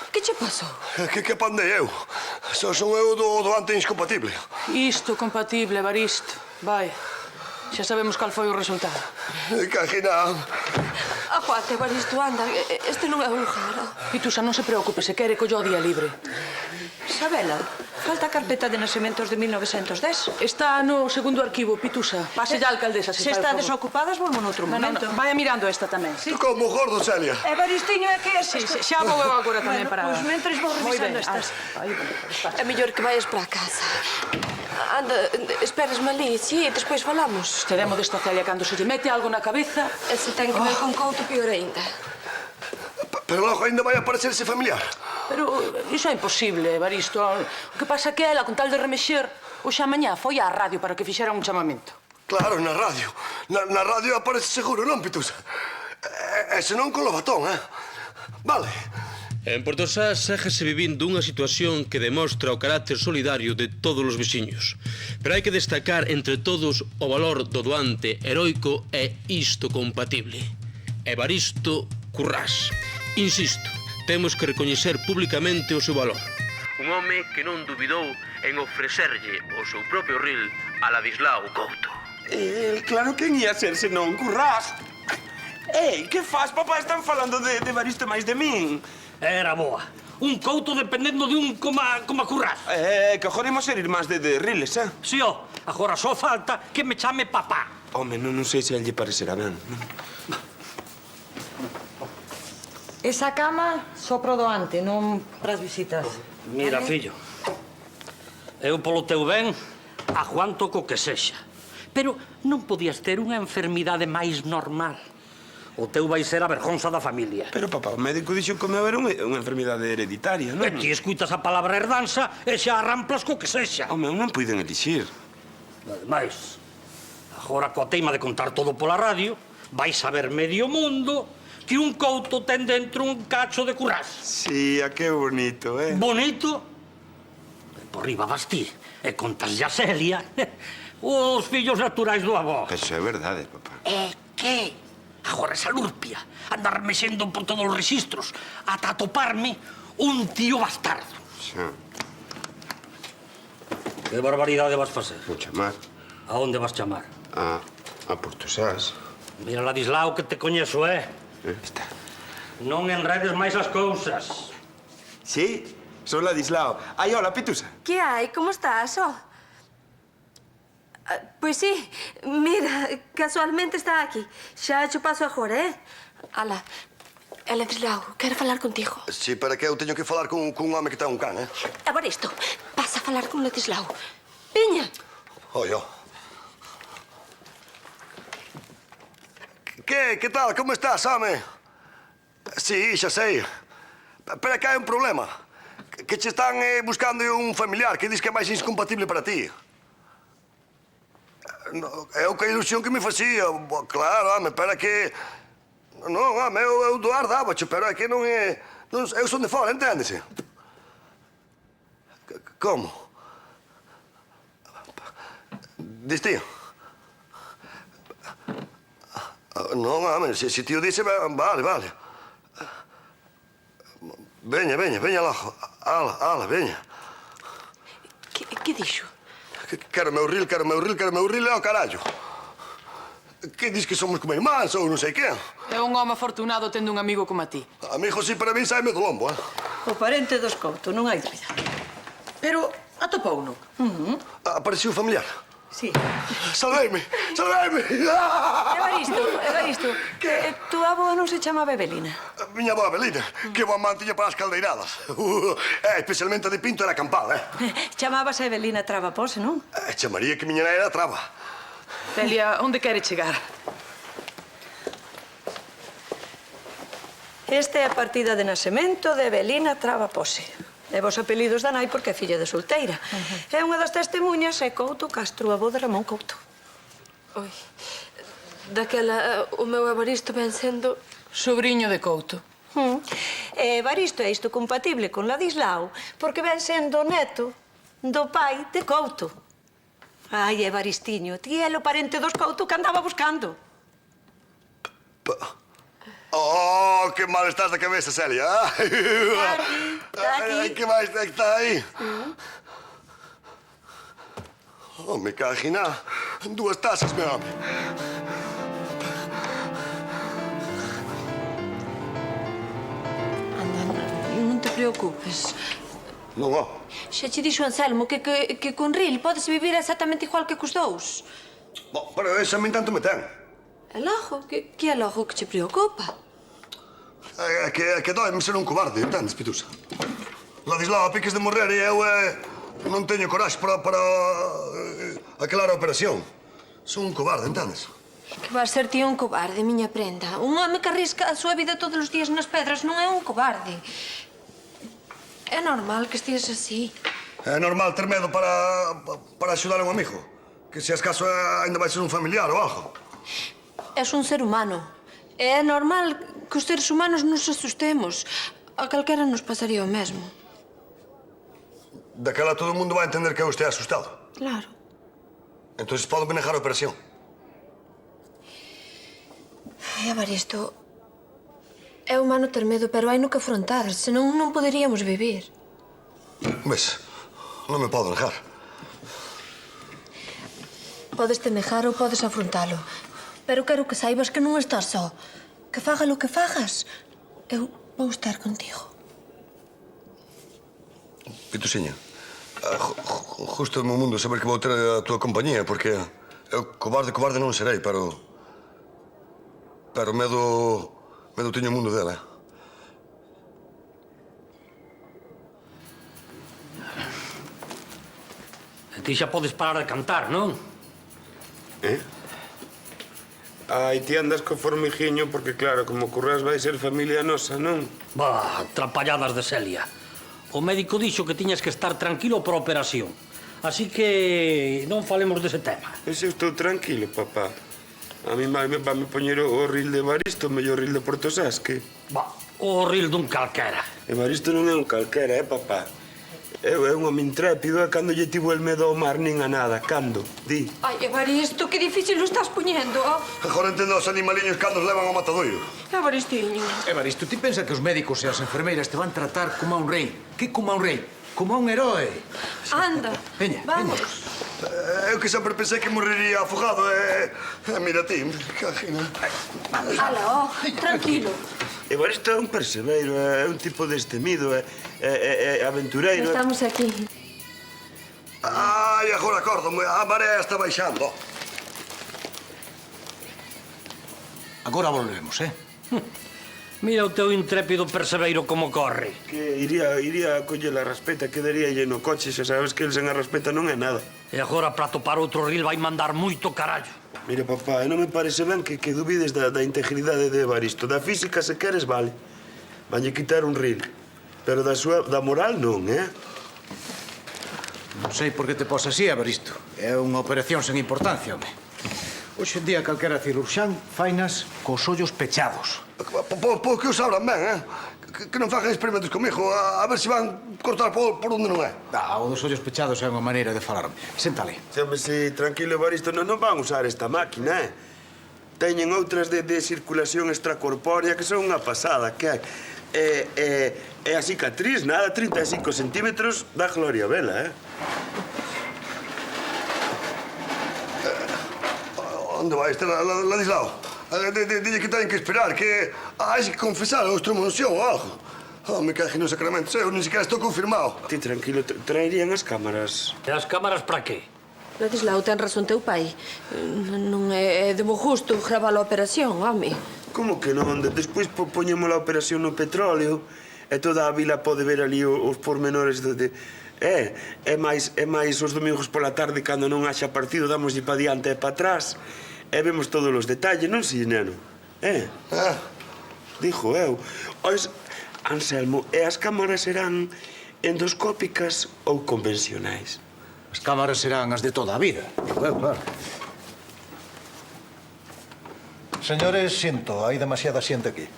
Que che pasou? Que pandei eu? Son eu do antes incompatible. Isto compatible, Evaristo. Vai. Xa sabemos cal foi o resultado. Cajina. Aguante, Evaristo, anda. Este non é un jaro. Pitusa, non se preocupe, se quere collo o día libre. Isabela, falta a carpeta de nacementos de 1910. Está no segundo arquivo, Pitusa. Pase ya, alcaldesa, se está desocupadas, volvo noutro momento. Vaya mirando esta tamén, sí? Tú como gordo, Celia. Evaristiño, é que é Sí, xa vou eu agora tamén para... Pois mentres vou revisando estas. É mellor que vayas para a casa. Anda, esperasme ali, sí, despois falamos. Te demo desta Celia cando se lle mete algo na cabeza. E se ten que ver con Couto, pior ainda. Pero logo ainda vai aparecer ese familiar. Pero iso é imposible, Evaristo. O que pasa que ela, con tal de remexer, hoxe a mañá foi á radio para que fixera un chamamento. Claro, na radio. Na radio aparece seguro, non, Pitusa? E se non con Lobatón, Vale. En Porto Sá séguese vivindo unha situación que demostra o carácter solidario de todos os veciños. Pero hai que destacar entre todos o valor do doante heroico e isto compatible. Evaristo Currás. Insisto, temos que recoñecer públicamente o seu valor. Un home que non dubidou en ofrecerlle o seu propio ril a Ladislao Couto. Claro que ia ser senón Currás. Ei, que faz, papá? Están falando de Evaristo máis de min. Era boa. Un Couto dependendo de un coma Currás. Que agora imos ser irmáns de riles, Si, agora só falta que me chame papá. Home, non sei se a lle parecerá ben. Esa cama só pro doante, non pras visitas. Mira, fillo, eu polo teu ben aguanto co que sexa. Pero non podías ter unha enfermidade máis normal. O teu vai ser a vergonza da familia. Pero, papá, o médico dixo que o meu era unha enfermidade hereditaria, non? E ti escuitas a palabra herdanza e xa arramplas co que sexa. O meu non puiden elixir. Ademais, agora coa teima de contar todo pola radio, vai saber medio mundo que un Couto ten dentro un cacho de Currás. Sí, a que bonito, Bonito? Por riba vas ti e contas a Celia os fillos naturais do avó. Eso é verdade, papá. É que agora esa lurpia anda remexendo por todos os registros ata atoparme un tío bastardo. Xa. Que barbaridade vas facer? Vou chamar. A onde vas chamar? A Porto Sás. Mira, Ladislao, que te coñezo, Está. Non enredes máis as cousas. Sí? Son Ladislao. Ai, hola, Pitusa. Que hai? Como estás, ó? Pois sí, mira, casualmente está aquí. Xa cho paso agora, eh? Ala, Ladislao, quero falar contigo. Si, para que eu teño que falar con un home que ten un can, eh? Agora isto, vas a falar con Ladislao. Veña. Oio. Que tal? Como estás, home? Sí, xa sei. Pero que hai un problema. Que che están buscando un familiar que dis que é máis incompatible para ti. É o que a ilusión que me facía. Claro, home, pero que... Non, home, eu doar dábacho, pero é que non é... Eu son de fora, enténdese? Como? Dis ti? Non, home, se ti o dice, vale. Veña logo. Ala, veña. Que dixo? Quero meu ril e ao carallo. Que dis que somos como irmáns ou non sei que? É un home afortunado tendo un amigo como a ti. Amigo, si, para mí saime do lombo, eh? O parente dos Couto, non hai dúbida. Pero atopouno. Apareceu familiar. Sí. Salveime! Evaristo, tu avó non se chamaba Evelina? Miña avó Evelina, que boa man tiña para as caldeiradas. Especialmente de Pinto era campal, eh? Chamábase Evelina Travapose, non? Chamaría que miña nai era Traba. Celia, onde quere chegar? Esta é a partida de nacemento de Evelina Travapose. É vos apelidos da nai porque é filla de solteira. É unha das testemunhas é Couto Castro, avó de Ramón Couto. Oi, daquela, o meu Evaristo ven sendo... Sobriño de Couto. Evaristo é isto compatible con Ladislao porque ven sendo neto do pai de Couto. Ai, Evaristiño, ti é o parente dos Couto que andaba buscando. Oh, que mal estás da cabeza, Celia. Ai, que máis é que está aí? Oh, me cagina. 2 tazas, meu home. Anda, non te preocupes. Non, ó. Xa che dixo Anselmo que con Ril podes vivir exactamente igual que cos dous. Bom, pero ese a min tanto me ten. É logo? Que é logo que che preocupa? É que dói-me ser un cobarde, entendes, Pitusa? Ladislao, a piques de morrer e eu non teño coraxe para aquelar a operación. Son un cobarde, entendes? Que vas ser ti un cobarde, miña prenda. Un home que arrisca a súa vida todos os días nas pedras non é un cobarde. É normal que estías así. É normal ter medo para axudar a un amigo. Que se acaso ainda vai ser un familiar ou algo. És un ser humano. É normal que os seres humanos nos asustemos. A calquera nos pasaría o mesmo. Daquela todo o mundo vai entender que eu estea asustado. Claro. Entón podo manejar a operación. Evaristo, é humano ter medo, pero hai no que afrontar. Senón non poderíamos vivir. Ves, non me podo negar. Podes te negar ou podes afrontalo. Pero quero que saibas que non estás só. Que faga lo que fagas, eu vou estar contigo. Pitusiña, justo no meu mundo saber que vou ter a tua compañía, porque eu cobarde non serei, pero medo teño o mundo dela. E ti xa podes parar de cantar, non? Ai, ti andas co formigiño porque, claro, como Currás vai ser familia nosa, non? Bah, trapalladas de Celia. O médico dixo que tiñas que estar tranquilo por operación. Así que non falemos dese tema. Ese eu estou tranquilo, papá. A mi vai me poñer o ril de Evaristo, o mellor ril de Portosasque. Bah, o ril dun calquera. Evaristo non é un calquera, papá? Eu é un home intrépido e cando lle tivo el medo ao mar nin a nada. Cando? Di. Ai, Evaristo, que difícil lo estás poñendo. Agora entendo os animaliños cando os levan ao matadoiro. Evaristiño. Evaristo, ti pensa que os médicos e as enfermeiras te van tratar como a un rei? Que como a un rei? Como a un heroe. Anda, veña, vamos. Eu que sempre pensei que morrería afogado e... Mira ti, cagina. Ala, tranquilo. Evaristo é un perseveiro, é un tipo destemido, é aventureiro. Estamos aquí. Ai, agora acórdome, a marea está baixando. Agora volvemos, Mira o teu intrépido perseveiro como corre. Que iría a coller a raspeta, quedaríalle no coche, xa sabes que el sen a raspeta non é nada. E agora para topar outro ril vai mandar moito carallo. Mira, papá, non me parece ben que dubides da integridade de Evaristo. Da física, se queres, vale. Vanlle quitar un ril. Pero da moral, non, Non sei por que te pos así, Evaristo. É unha operación sen importancia, home. Hoxe en día calquera cirurxán fainas cos ollos pechados. Pois que os abran ben, que non fagan experimentos comigo, a ver se van cortar por onde non é. O dos ollos pechados é unha maneira de falarme. Séntale. Chámese, tranquilo, Evaristo, non van usar esta máquina, Teñen outras de circulación extracorpórea que son unha pasada, que é a cicatriz, nada, 35 centímetros, da gloria vela, Onde vai estar Ladislao? Dille que teñen que esperar, que hai que confesar a extremaunción ou algo. Me cague nos sacramentos, eu ni siquiera estou confirmado. Ti tranquilo, traerían as cámaras. E as cámaras para qué? Ladislao, ten razón teu pai. Non é de bo gusto gravar a operación, home. Como que non? Despois poñemos a operación no petróleo e toda a vila pode ver ali os pormenores de... É máis os domingos pola tarde, cando non haxa partido, damoslle pa diante e pa atrás e vemos todos os detalles, non si, neno? Dixo eu. Ois, Anselmo, e as cámaras serán endoscópicas ou convencionais? As cámaras serán as de toda a vida. Claro. Señores, sinto, hai demasiada xente aquí.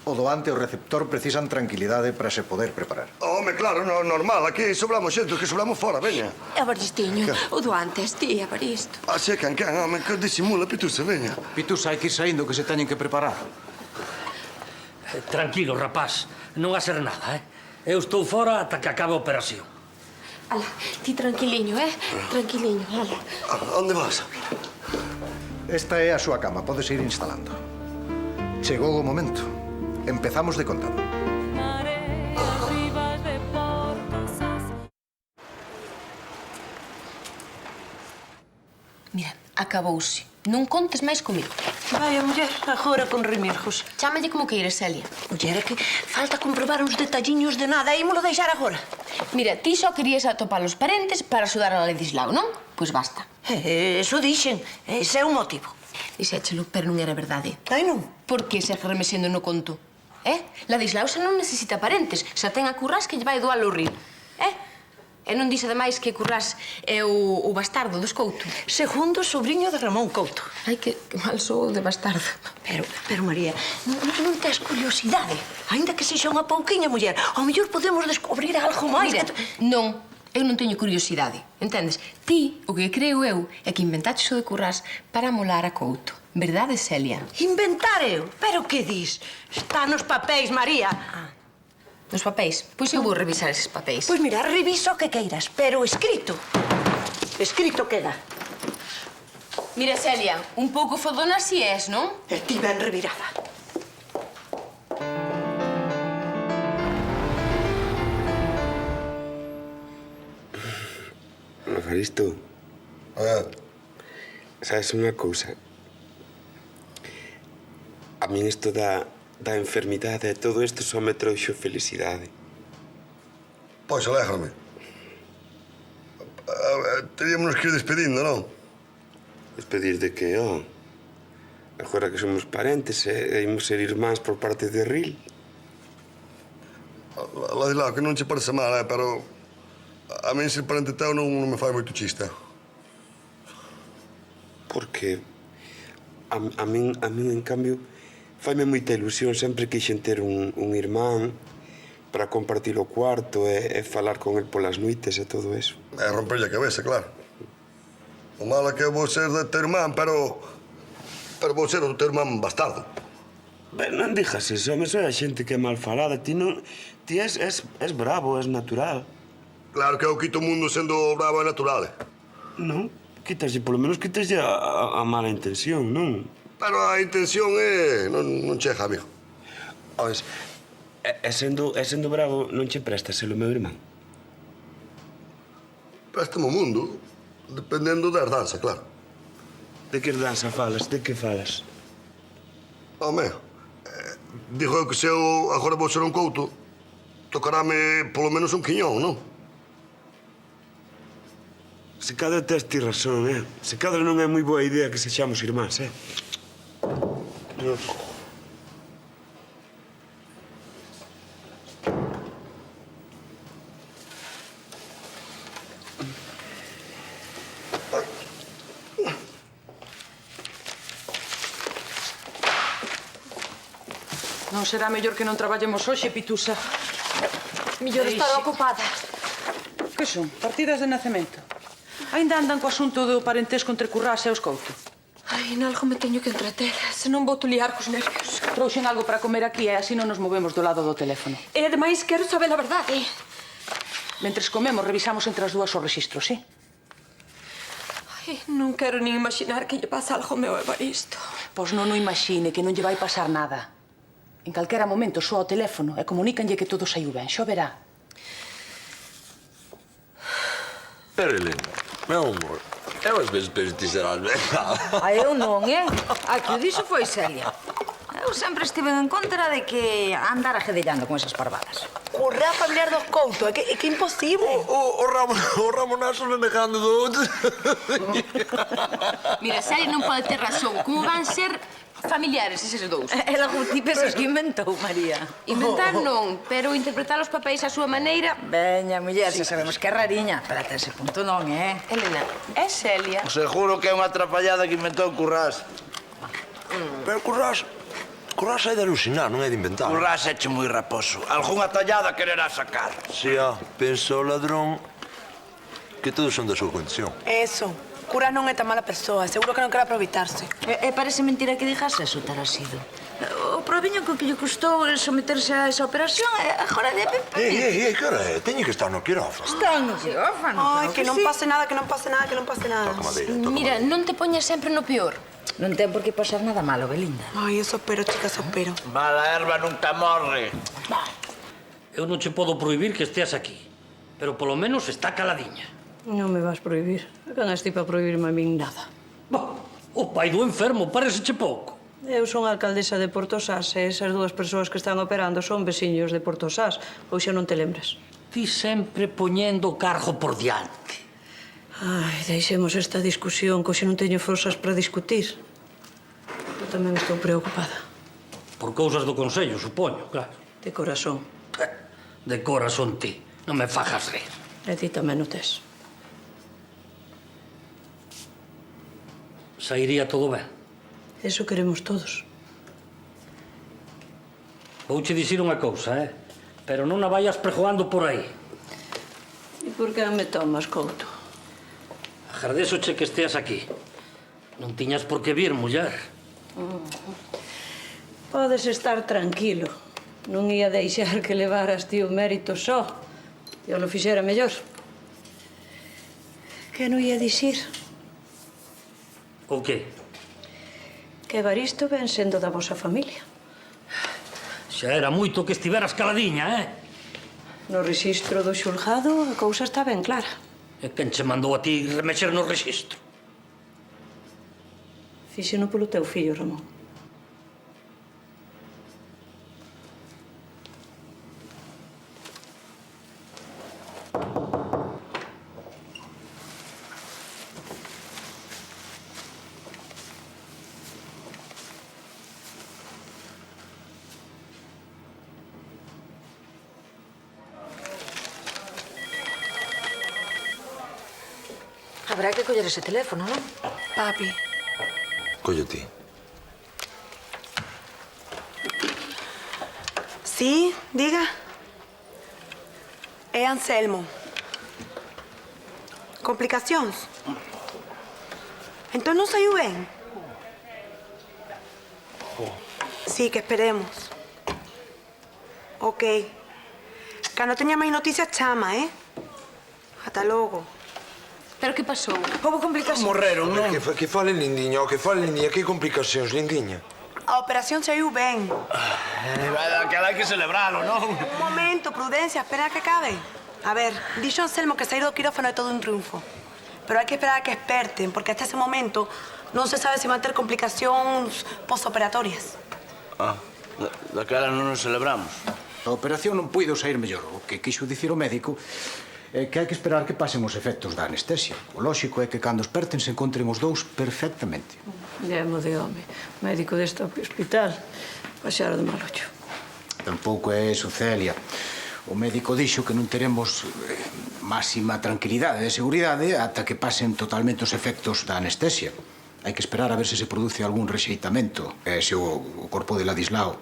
O doante e o receptor precisan tranquilidade para se poder preparar. Home, claro, normal. Aquí sobramos xente, que sobramos fora, veña. Evaristiño, o doante es ti, Evaristo. Xe, can, home, que disimula, Pitusa, veña. Pitusa, hai que ir saindo, que se teñen que preparar. Tranquilo, rapaz. Non a ser nada, Eu estou fora ata que acabe a operación. Ala, ti tranquiliño, Tranquiliño, ala. Onde vas? Esta é a súa cama, podes ir instalando. Chegou o momento. Empezamos de contado. Mira, acabouse. Non contes máis comigo. Vai, muller, agora con remirgos. Chámalle como queires, Celia. Muller, é que falta comprobar uns detalliños de nada. Ímolo deixar agora. Mira, ti só querías atopar os parentes para axudar a Ladislao, non? Pois basta. Eso dixen. Ese é o motivo. Dixéchelo, pero non era verdade. Ai, non? Por que se remexendo no conto? Ladislao xa non necesita parentes. Xa ten a Currás que lle vai doar o río. E non dixe ademais que Currás é o bastardo dos Couto. Segundo sobrinho de Ramón Couto. Ai, que mal sou de bastardo. Pero María, non tes curiosidade? Ainda que sexa unha pouquiña, muller. Ao mellor podemos descubrir algo máis. Mira, non. Eu non teño curiosidade, entendes? Ti, o que creo eu, é que inventaches o de Currás para molar a Couto. Verdade, Celia? Inventar eu? Pero que dis? Está nos papéis, María. Nos papéis? Pois eu vou revisar eses papéis. Pois mira, revisa o que queiras, pero escrito. Escrito queda. Mira, Celia, un pouco fodona si és, non? E ti ben revirada. Evaristo, sabes unha cousa? A min isto da enfermidade e todo isto só me trouxo felicidade. Pois, alégrame. Teríamos que ir despedindo, non? Despedir de que, Agora que somos parentes e imos ser irmáns por parte de Ril. Ladislao, que non che parece mal, pero a min ser parente teu non me fai moito chiste. Porque a min, en cambio, faime moita ilusión. Sempre quixen ter un irmán para compartir o cuarto e falar con el polas noites e todo eso. E romperlle a cabeza, claro. O malo é que vou ser de teu irmán, pero vou ser o teu irmán bastardo. Ben, non dixas iso, home, soy a xente que é mal falada. Ti és bravo, és natural. Claro que eu quito o mundo sendo bravo e natural. Non, polo menos quitaslle a mala intención, non? Pero a intención non chega, amigo. Ois, e sendo bravo, non che prestaselo, meu irmán? Préstame o mundo, dependendo da herdanza, claro. De que herdanza falas? De que falas? Home, digo eu que se eu agora vou ser un couto, tocarame polo menos un quiñón, non? Se cadra tes ti razón, Se cadra non é moi boa idea que sexamos irmáns, Non será mellor que non traballemos hoxe, Pitusa? Millor estar ocupada. Que son? Partidas de nacemento? Ainda andan co asunto do parentesco entre Currás e os Couto? Ai, nalgo me teño que entreter, senón vou liar cos nervios. Trouxen algo para comer aquí e así non nos movemos do lado do teléfono. E ademais quero saber a verdade. Mentres comemos, revisamos entre as dúas os registros, sí? Ai, non quero nin imaginar que lle pasa algo ao meu Evaristo. Pois non o imagine, que non lle vai pasar nada. En calquera momento soa o teléfono e comunícanlle que todo saiu ben, xo verá. Pero, Elena, meu amor, eu ás veces penso ti serás verdade. Eu non, A que o dixo foi Celia. Eu sempre estive en contra de que andar ajedellando con esas parvadas. Currá familiar dos Couto, é que imposible. O Ramonazo non negando do outro. Mira, Celia non pode ter razón. Como van ser familiares eses dous? Ela con ti pensas que inventou, María. Inventar non, pero interpretar os papéis á súa maneira... Veña, muller, xa sabemos que é rariña. Pero até ese punto non, Elena, é Celia? Seguro que é unha atrapallada que inventou Currás. Pero Currás é de alucinar, non é de inventar. Currás é moi raposo. Algúnha tallada quererá sacar. Si, pensa o ladrón que todos son da súa condición. Eso. Currás non é tan mala persoa. Seguro que non quere aproveitarse. E parece mentira que digas eso, Tarasido. O proviño con que lle custou someterse a esa operación, agora debe... Que hora é? Teñe que estar no quirófano. Está no quirófano. Ai, que non pase nada, que non pase nada, que non pase nada. Mira, non te poñas sempre no peor. Non ten por que pasar nada malo, Belinda. Ai, eso espero, chica, eso espero. Mala erva nunca morre. Eu non che podo prohibir que esteas aquí, pero polo menos está caladiña. Non me vas prohibir. Quen és ti para prohibirme a min nada? O pai do enfermo, paréceche pouco. Eu son a alcaldesa de Portosás e esas dúas persoas que están operando son veciños de Portosás. Ou xa non te lembres? Ti sempre poñendo o cargo por diante. Ai, deixemos esta discusión, que hoxe non teño forzas para discutir. Eu tamén estou preocupada. Por cousas do Consello, supoño, claro. De corazón. De corazón ti. Non me fajas rir. E ti tamén o tes. Sairía todo ben. Eso queremos todos. Vouche dicir unha cousa, pero non a vayas prejoando por aí. E por que me tomas, Couto? Agradézoche que esteas aquí. Non tiñas por que vir, muller. Podes estar tranquilo. Non ia deixar que levaras ti o mérito só. Eu lo fixera mellor. Que non ia dicir? O que? Que Evaristo ven sendo da vosa familia. Xa era moito que estiveras caladiña, No rexistro do xulgado a cousa está ben clara. E quen che mandou a ti remexer no rexistro? Fíxeno polo teu fillo, Ramón. Habrá que coller ese teléfono, non? Papi. Collo ti. Sí, diga. É Anselmo. Complicacións? Entón non saiu ben? Sí, que esperemos. Ok. Cando teña máis noticias, chama, Ata logo. Pero que pasou? Houve complicacións. Morreron, non? Que fale Lindiña, que complicacións, Lindiña. A operación saiu ben. Aquela hai que celebralo, non? Un momento, Prudencia, espera que acabe. A ver, dixo Anselmo que sair do quirófano é todo un triunfo. Pero hai que esperar a que experten, porque hasta ese momento non se sabe se van ter complicacións postoperatorias. Daquela non nos celebramos. A operación non puido sair mellor. O que quixo dicir o médico é que hai que esperar que pasen os efectos da anestesia. O lóxico é que cando esperten se encontren os dous perfectamente. Demo de home. Médico deste hospital. Paxara de mal ollo. Tampouco é eso, Celia. O médico dixo que non teremos máxima tranquilidade e seguridade ata que pasen totalmente os efectos da anestesia. Hai que esperar a ver se se produce algún rexeitamento e se o corpo de Ladislao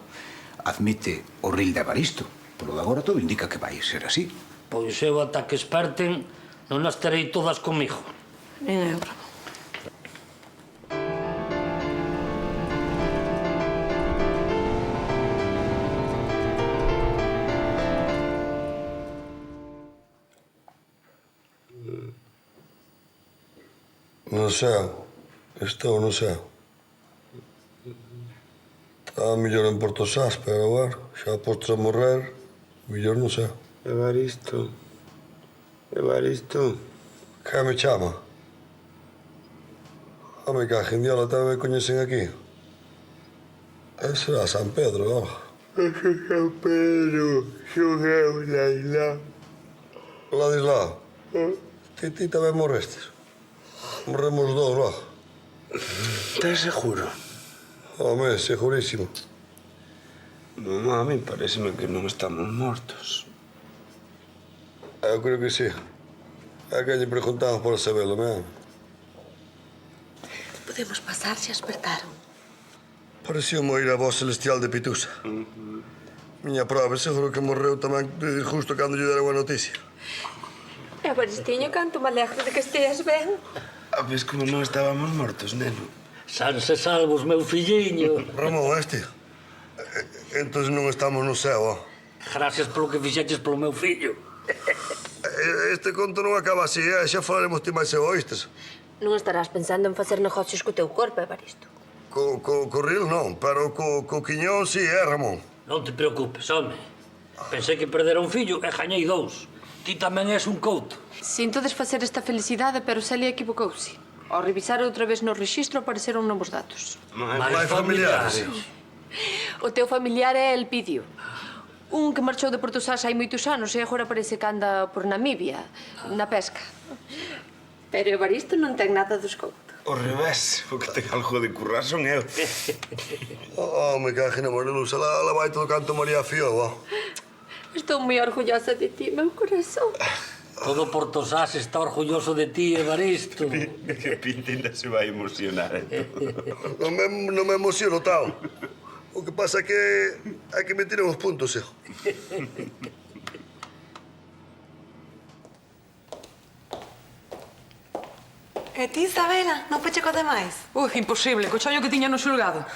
admite o ril de Evaristo. Polo de agora todo indica que vai ser así. Pois eu ata que esperten non as terei todas comigo. Nin eu, Ramón. No ceo. Estou no ceo. Estaba mellor en Porto Sás, pero, bueno, xa postos a morrer, mellor no ceo. Evaristo. Evaristo. Que me chama? Home, que a Gindiola tamén me coñecen aquí. Será San Pedro, oh. Ese San Pedro, son eu, Ladislao. Ladislao, ti tamén morrestes? Morremos dous, va. Estás seguro? Home, segurísimo. Non, a mí pareceme que non estamos mortos. Eu creo que sí. É que lle preguntamos por sabelo, me. Podemos pasar se apertaron. Pareció-me oír a voz celestial de Pitusa. Miña prova, seguro que morreu tamén justo cando lle deron a noticia. Evaristiño, canto me alegro de que esteas ben. A ves como non estábamos mortos, neno. Sanse salvos, meu filliño. Ramón, entón non estamos no ceo, ó. Gracias polo que fixeches polo meu fillo. Este conto non acaba así, xa falaremos ti máis egoístas. Non estarás pensando en facer negocios co teu corpo, Evaristo. Co ril non, pero co quiñón sí, Ramón. Non te preocupes, home. Pensei que perdera un fillo e gañei dous. Ti tamén és un couto. Sinto desfacer esta felicidade, pero Celia equivocouse. Ao revisar outra vez no rexistro apareceron novos datos. Mais familiares. O teu familiar é Elpidio. Un que marchou de Porto Sás hai moitos anos e agora parece que anda por Namibia, na pesca. Pero Evaristo non ten nada dos couto. Ao revés, o que ten algo de currar son eu. Me cago na Morelusa, la vai todo canto María Fío, ó. Estou moi orgullosa de ti, meu corazón. Todo Porto Sás está orgulloso de ti, Evaristo. Que Pinta ainda se vai emocionar. Non me emociono, tal. O que pasa é que hai que meter os puntos, hijo. E ti, Isabela, non peche cos demais? Imposible, co chollo que tiña no xulgado.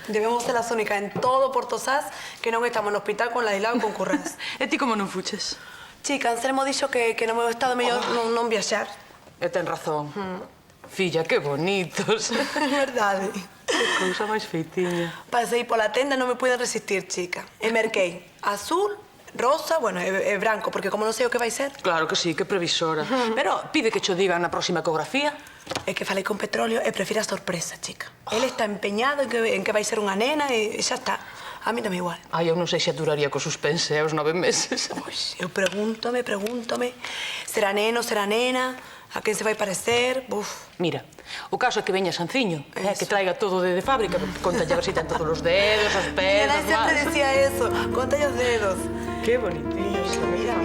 Debemos ser las únicas en todo Porto Sás que non estamos no hospital con Ladislao e con Currás. E ti como non fuches? Chica, Anselmo dixo que no meu estado mellor non viaxar. E ten razón. Filla, que bonitos. Verdade. Que cousa máis feitiña. Pasei pola tenda e non me pude resistir, chica. E merquei azul, rosa, bueno, e branco, porque como non sei o que vai ser. Claro que sí, que previsora. Pero pide que cho digan na próxima ecografía. É que falei con Petróleo e prefiro a sorpresa, chica. Él está empeñado en que vai ser unha nena e xa está. A mí dame igual. Ai, eu non sei se duraría co suspense aos 9 meses. Eu pregúntome. Será neno, será nena? A quen se vai parecer? Mira, o caso é que veña Sanciño, que traiga todo de fábrica. Contalle a ver si ten todos os dedos, os pedos, Mira, sempre decía eso. Contalle os dedos. Que bonitinho. Mira,